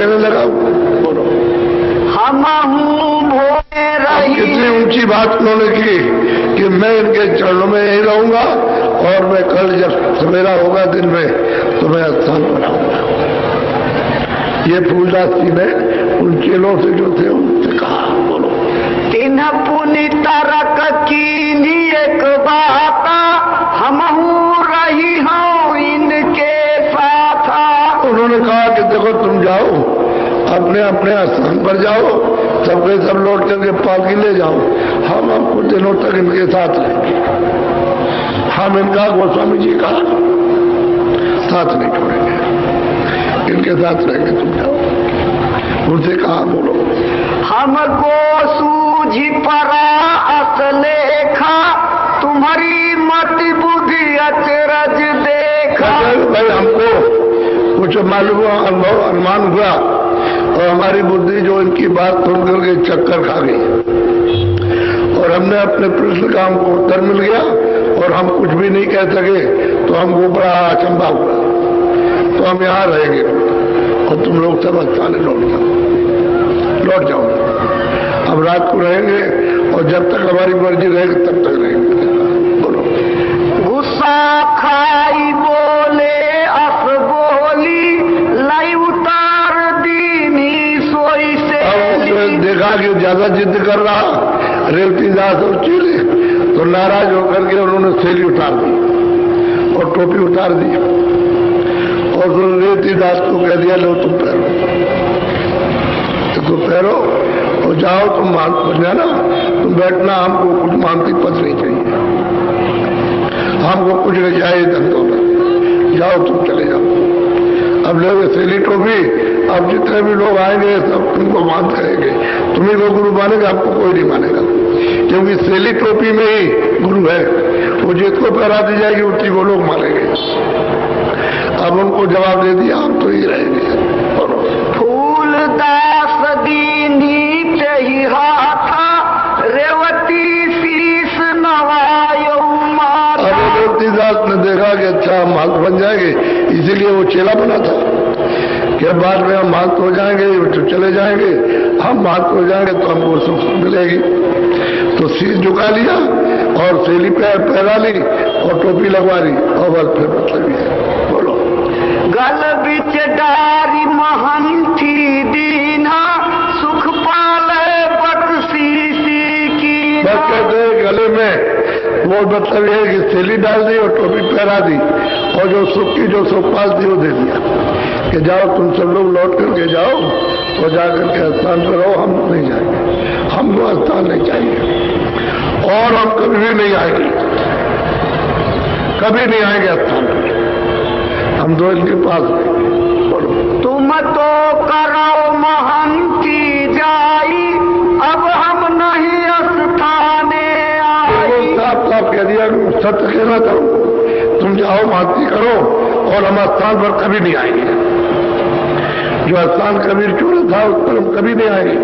कहने लगा। बोलो, हम भोले रही। कितनी ऊंची बात उन्होंने की कि मैं इनके चरणों में यही रहूंगा और मैं कल जब सवेरा होगा दिन में तो मैं स्थान बनाऊंगा। ये फूलदास जी ने उन चेलों से जो थे उनसे कहा। बोलो, तिन्ह पुनि तरक कीनी एक बात, हम रही हूँ इनके साथ। उन्होंने कहा कि देखो तुम जाओ अपने अपने स्थान पर जाओ, सबके सब लौट करके पालकी ले जाओ, हम कुछ दिनों तक इनके साथ रहेंगे। हम इनका गोस्वामी जी का साथ नहीं छोड़ेंगे, इनके साथ रहेंगे, तुम जाओ। उनसे कहा। बोलो, हमको सूझी परा असलेखा, तुम्हारी मति बुद्धि अचरज देखा। भाई हमको कुछ मालूम हुआ, अनुभव अनुमान हुआ और हमारी बुद्धि जो इनकी बात सुन करके चक्कर खा गई और हमने अपने प्रश्न का हमको उत्तर मिल गया और हम कुछ भी नहीं कह सके, तो हमको बड़ा अचंभा हुआ। तो हम यहाँ रहेंगे और तुम लोग सब स्थान लौट जाओ। अब रात को रहेंगे और जब तक हमारी मर्जी रहेगी तब तक रहेंगे। बोलो, गुस्सा खाई बोले अस बोली, लाई उतार दीनी सोई से। देखा कि ज्यादा जिद कर रहा रेवती दास और चेले, तो नाराज होकर के उन्होंने थैली उतार दी और टोपी उतार दी और रेवती दास को कह दिया, लो तुम पहनो, तो पहनो और जाओ, तुम मान बन जाना, तुम बैठना, हमको कुछ मानती पद नहीं चाहिए, हमको कुछ नहीं चाहिए धन दौलत, जाओ तुम चले जाओ। अब लोग थैली टोपी, अब जितने भी लोग आएंगे सब तुमको मान करेंगे, तुम्ही लोग गुरु मानेगा, आपको कोई नहीं मानेगा, क्योंकि थैली टोपी में ही गुरु है। वो जिसको पहरा दी जाएगी उसी को लोग मानेंगे। अब उनको जवाब दे दिया, हम तो ही रहेंगे। फूलदास दीनी ते ही हाथा, रेवती शीश नवायो माथा। अब रेवती दास ने देखा कि अच्छा हम महंत बन जाएंगे, इसीलिए वो चेला बना था कि बाद में हम महंत हो जाएंगे तो चले जाएंगे, हम महंत हो जाएंगे तो हमको सुख मिलेगी। तो शीश झुका लिया और थैली पहरा ली और टोपी लगवा ली और बस फिर मतलब। बोलो, गल बिच डारी महंती दीना, सुख पाले बख्शीसी की। बस कहते गले में वो मतलब ये कि थैली डाल दी और टोपी पहरा दी और जो सुख की जो सुखपाल थी वो दे दिया कि जाओ तुम सब लोग लौट करके जाओ तो जाकर के स्थान पर रहो, हम नहीं जाएंगे, हमको स्थान नहीं चाहिए और हम कभी भी नहीं आएंगे, कभी नहीं आएंगे स्थान पर, हम दो इनके पास रहेंगे। तुम तो करो महंती जाई, अब हम नहीं स्थाने आई। साफ साफ कह दिया, सत्य कहना था, तुम जाओ महंती करो और हम स्थान पर कभी नहीं आएंगे। जो स्थान कबीर चुना था उस पर हम कभी नहीं आएंगे,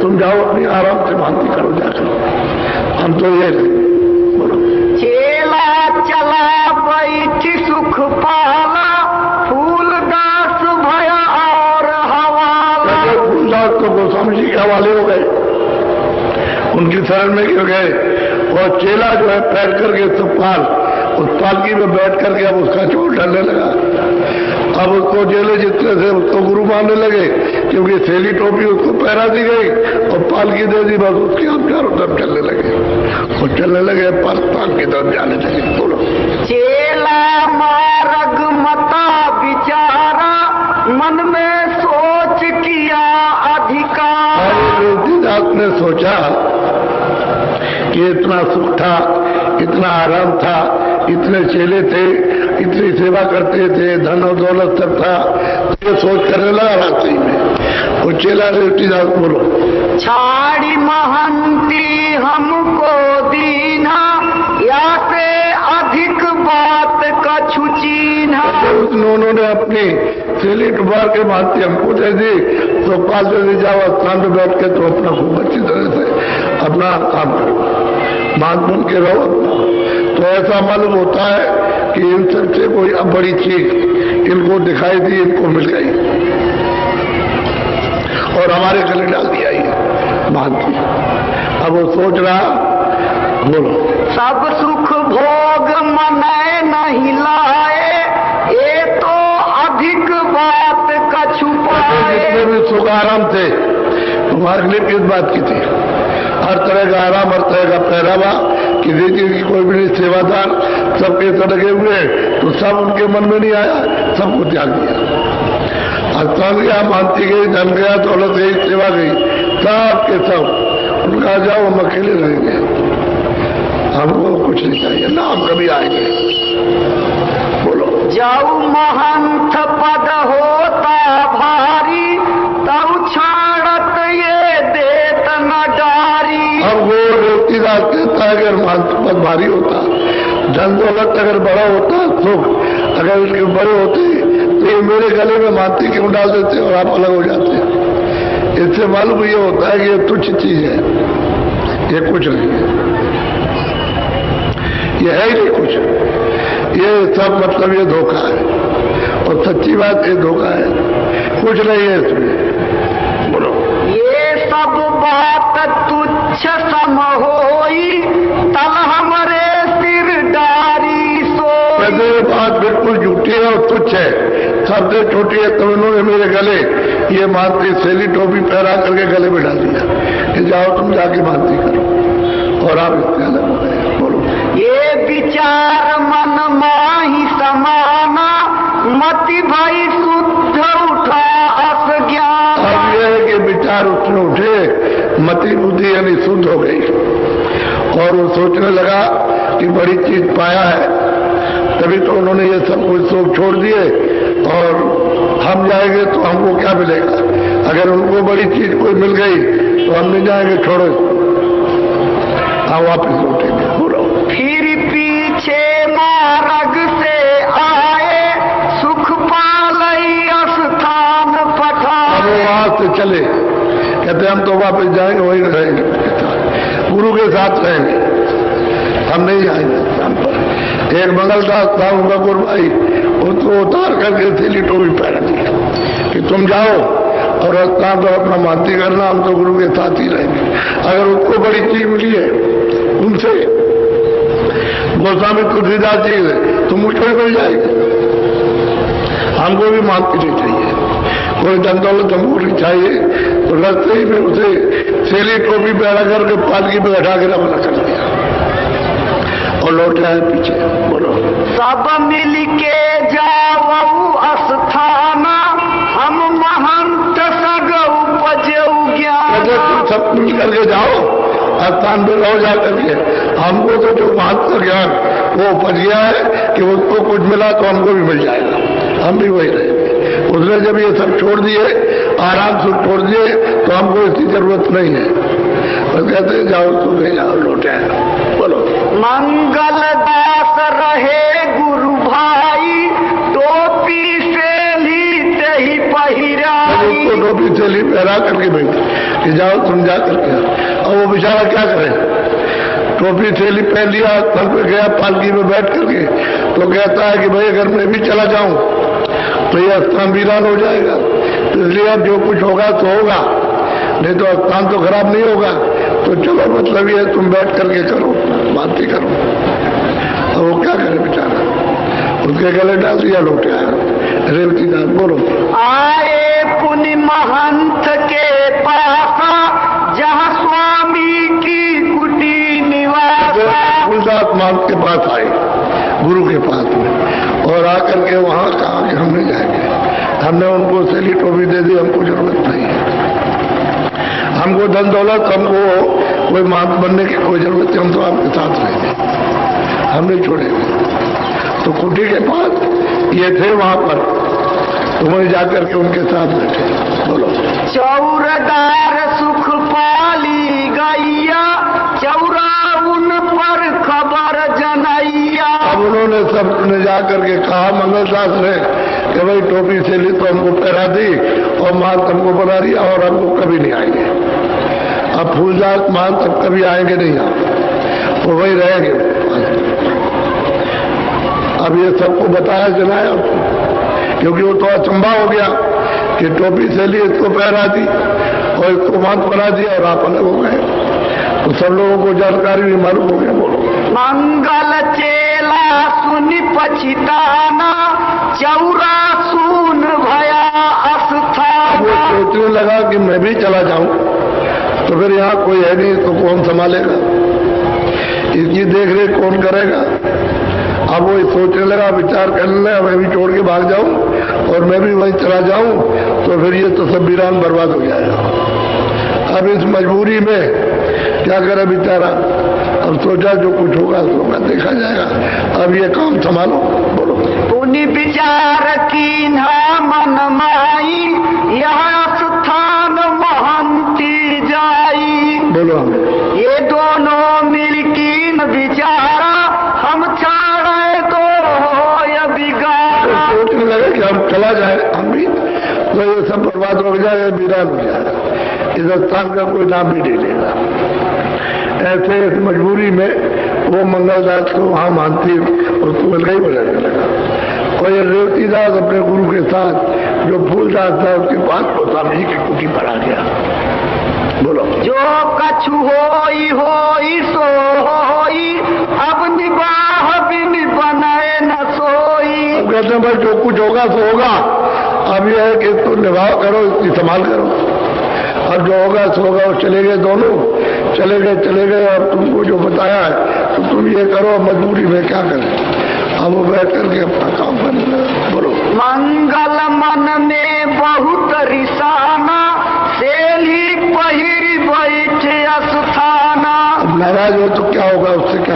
तुम जाओ अपनी आराम से महंती करो जाकर, हम तो ये चेला चला बैठी सुख पाला, फूलदास भया और हवाला। फूलदास तो गोस्वामी जी के हवाले हो गए, उनकी शरण में गिर गए और चेला जो है पैर करके सुखपाल उस पालकी में बैठ करके अब उसका चोट डालने लगा। अब उसको जेले जितने थे उसको गुरु मानने लगे, क्योंकि थैली टोपी उसको पहरा दी गई और पालकी दे दी, बस उसके हम चारों तरफ चलने लगे और चलने लगे पालकी तरफ जाने लगे। बोलो, चेला मार्ग मता विचारा, मन में सोच किया अधिकार। रेवतीदास ने सोचा कि इतना सुख था, इतना आराम था, इतने चेले थे, इतनी सेवा करते थे, धन और दौलत सब था, तो सोच करने लगा रास्ते में। वो चेला रेवतीदास, बोलो, छाड़ी महंती हमको दीना, या से अधिक बात कछु चीन्हा। उन्होंने अपनी थैली डुबा के महंती हमको दे दी, तो पास दे जाओ स्थान पर बैठ के तो अपना खूब अच्छी तरह से अपना काम करो, मान बन के रहो। तो ऐसा मालूम होता है कि इन सबसे कोई अब बड़ी चीज इनको दिखाई दी, इनको मिल गई। और हमारे गले डाल दिया ये मानती। अब वो सोच रहा, बोलो, सब सुख भोग मने नहीं लाए, ये तो अधिक बात का छुपाए। जितने भी सुख आराम थे तुम्हारे लिए किस बात की थी? हर तरह का आराम, हर तरह का पहरावा, किसी चीज की कोई भी नहीं, सेवादार सबके साथ लगे हुए, तो सब उनके मन में नहीं आया, सबको त्याग दिया। स्थान गया, मानती गई, धन गया, दौलत गई, सेवा गई, सब के सब उनका जाओ, हम अकेले रहेंगे, हमको कुछ नहीं चाहिए ना, हम कभी आएंगे। बोलो, जाऊ महंत पद होता भारी, तब छाड़त ये देत न डारी। अब वो व्यक्तिदास कहता है अगर महंत पद भारी होता, धन दौलत अगर बड़ा होता, सुख अगर उसके बड़े होते, तो ये मेरे गले में मानती क्यों डाल देते और आप अलग हो जाते? इससे मालूम ये होता है कि ये तुच्छ चीज है, ये कुछ नहीं है, ये है ही नहीं कुछ, ये सब मतलब ये धोखा है। और सच्ची बात, ये धोखा है, कुछ नहीं है इसमें। बोलो, ये सब बात तुच्छ सम होई, तल हमरे सिर डारी सोई। ये बात बिल्कुल झूठी है और तुच्छ है, सबसे छोटी है। तो इन्होंने मेरे गले ये मानती सैली टोपी पहरा करके गले में डाल दिया कि जाओ तुम जाके मानती करो, और आप इससे अलग हो गए। बोलो, ये विचार मन माही समाना, मति भई शुद्ध उठा अस ज्ञान। अब यह है कि विचार उसमें उठे, मति बुद्धि यानी शुद्ध हो गई, और वो सोचने लगा कि बड़ी चीज पाया है, तभी तो उन्होंने ये सब कुछ शौक छोड़ दिए, और हम जाएंगे तो हमको क्या मिलेगा? अगर उनको बड़ी चीज कोई मिल गई तो हम नहीं जाएंगे, छोड़ो, हम वापिस लौटेंगे। बोलो, फिर पीछे मार्ग से आए, सुख पालई स्थान पठाए। अब वो वहां से चले, कहते हम तो वापस जाएंगे, वहीं रहेंगे, गुरु के साथ रहेंगे, हम नहीं जाएंगे स्थान पर। एक मंगलदास था उनका गुरु भाई, उसको उतार करके थैली टोपी पहना दिया कि तुम जाओ और स्थान पर अपना मानती करना, हम तो गुरु के साथ ही रहेंगे। अगर उसको बड़ी चीज मिली है उनसे, गोस्वामी तुलसीदास जी तो मुझको मिल जाएगी, हमको भी मानती नहीं चाहिए, कोई धन दौलत हमको नहीं चाहिए। तो रास्ते ही में उसे थैली टोपी पहना करके पालकी में बैठा के रवाना कर दिया और लौट आए पीछे। बोलो, सब मिल के जावऊ अस्थाना, हम महंत सगऊ उपजऊ ज्ञान। तुम सब मिल करके जाओ स्थान पे रहो जा करके, हमको तो जो महंत का ज्ञान वो उपज गया है कि उसको कुछ मिला तो हमको भी मिल जाएगा, हम भी वही रहेंगे। उसने जब ये सब छोड़ दिए, आराम से छोड़ दिए, तो हमको इसकी जरूरत नहीं है। तो कहते जाओ तुम्हें जाओ, लौटे आए। बोलो, मंगल दास रहे गुरु भाई, टोपी से लीते ही पहिराई। उसको टोपी से ली पहरा करके भेजा कि जाओ तुम जा करके। और वो बेचारा क्या करे, टोपी थैली पहन लिया, तल पे गया पालकी में बैठ करके, तो कहता है कि भाई अगर मैं भी चला जाऊं तो ये स्थान वीरान हो जाएगा, तो इसलिए अब जो कुछ होगा तो होगा, नहीं तो स्थान तो खराब नहीं होगा। तो चलो मतलब ये तुम बैठ करके करो, मानती करो। और वो क्या करे बेचारा, उसके गले डाल दिया, लौटे आया। रेवती दास, बोलो, आए पुनि महंत के पासा, जहाँ स्वामी की कुटी निवास। फूलदास महंत के पास आए, गुरु के पास में, और आकर के वहां कहा कि हम नहीं जाएंगे, हमने उनको सैली टोपी दे दी, हमको जरूरत नहीं है, हमको धन दौलत, हमको कोई महंत बनने की कोई जरूरत नहीं, हम तो आपके साथ रहेंगे, हम नहीं छोड़ेंगे। तो कुटी के पास ये थे, वहां पर तो वहीं जाकर के उनके साथ बैठे। बोलो, चौरदार सुख पाली गैया, चौरा उन पर खबर जनैया। अब उन्होंने सबने जाकर के कहा मंगलदास ने कि भाई टोपी से ली तो हमको पहरा दी और मान हमको बना दिया, और हमको कभी नहीं आएंगे। अब फूलदास मान तब कभी आएंगे नहीं, आप वो वही रहेंगे। अब ये सबको बताया जनाया, क्योंकि वो तो अचंभा हो गया कि टोपी से ली इसको पहरा दी और इसको मांस बना दिया और आप अलग हो गए, तो सब लोगों को जानकारी भी मालूम हो गया। बोलो। मंगल चेला सुनि पछिताना, चौरा सुन भया वो अस्थाना। सोचने लगा कि मैं भी चला जाऊं, तो फिर यहाँ कोई है नहीं, तो कौन संभालेगा, इसकी देख रेख कौन करेगा। अब वो सोचने लगा, विचार करने लगा, मैं भी छोड़ के भाग जाऊं और मैं भी वहीं चला जाऊं, तो फिर ये तो सब वीरान बर्बाद हो जाएगा। अब इस मजबूरी में क्या करे बेचारा, अब सोचा जो कुछ होगा तो होगा, देखा जाएगा, अब ये काम संभालो। बोलो। पुनि विचार कीन्हा मन माई, यह स्थान महंती जाई। बोलो। हमें ये दोनों मिलकीन विचारा, हम छाड़े तो हो बिगाड़ा। सोचने लगे कि हम चला जाए हम भी, तो ये सब बर्बाद हो जाए, वीरान हो जाएगा, इस स्थान का कोई नाम भी नहीं लेगा। ऐसे इस मजबूरी में वो मंगलदास को वहां मानती और कुल गई बजाने लगा। और ये रेवतीदास अपने गुरु के साथ जो फूलदास था उसके पास स्वामी जी की कुटी पर आ गया। बोलो। जो कछु होई होई सो होई, अब निबाह बिन बनाए न सोई। अब कहते हैं भाई जो कुछ होगा सो होगा, अब यह है कि तुम निभाव करो, इसकी संभाल करो। अब जो होगा सो होगा। और चले गए दोनों, चले गए और तुमको जो बताया है तो तुम ये करो, मजबूरी में क्या करें। अब वो बैठ करके अपना काम करने लगा। बोलो। मंगल मन में बहुत रिसाना, सेली पहिर बैठे अस्थाना। अब नाराज हो तो क्या होगा, उससे क्या